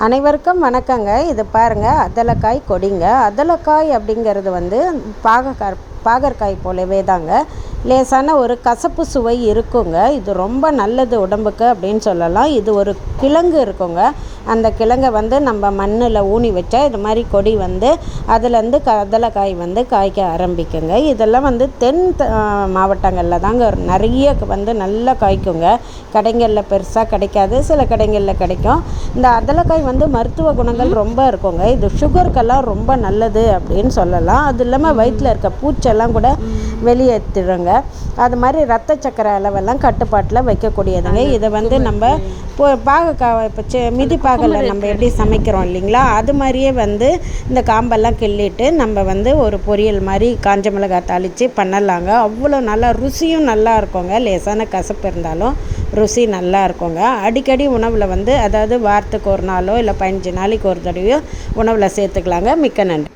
அனைவருக்கும் வணக்கங்க. இது பாருங்கள், அதலக்காய் கொடிங்க. அதலக்காய் அப்படிங்கிறது வந்து பாகற்காய் போலவே தாங்க. லேசான ஒரு கசப்பு சுவை இருக்குங்க. இது ரொம்ப நல்லது உடம்புக்கு அப்படின்னு சொல்லலாம். இது ஒரு கிழங்கு இருக்குங்க. அந்த கிழங்கை வந்து நம்ம மண்ணில் ஊனி வச்சா இது மாதிரி கொடி வந்து அதுலேருந்து அதலக்காய் வந்து காய்க்க ஆரம்பிக்குங்க. இதெல்லாம் வந்து தென் மாவட்டங்களில் தாங்க நிறைய வந்து நல்லா காய்க்குங்க. கடைகளில் பெருசாக கிடைக்காது, சில கடைகளில் கிடைக்கும். இந்த அதலக்காய் வந்து மருத்துவ குணங்கள் ரொம்ப இருக்குங்க. இது சுகருக்கெல்லாம் ரொம்ப நல்லது அப்படின்னு சொல்லலாம். அது இல்லாமல் வயிற்றில் இருக்க பூச்செல்லாம் கூட வெளியேற்றிடுங்க. அது மாதிரி ரத்த சக்கரை அளவெல்லாம் கட்டுப்பாட்டில் வைக்கக்கூடியதுங்க. இதை வந்து நம்ம பாகக்காய் இப்போ மிதிப்பாகலில் நம்ம எப்படி சமைக்கிறோம் இல்லைங்களா, அது மாதிரியே வந்து இந்த காம்பெல்லாம் கிள்ளிட்டு நம்ம வந்து ஒரு பொரியல் மாதிரி காஞ்ச மிளகாய் தாளித்து பண்ணலாங்க. அவ்வளோ நல்லா ருசியும் நல்லா இருக்குங்க. லேசான கசப்பு இருந்தாலும் ருசி நல்லா இருக்குங்க. அடிக்கடி உணவில் வந்து, அதாவது வாரத்துக்கு ஒரு நாளோ இல்லை 15 நாளைக்கு ஒரு தடவையோ உணவில் சேர்த்துக்கலாங்க. மிக்க நன்றி.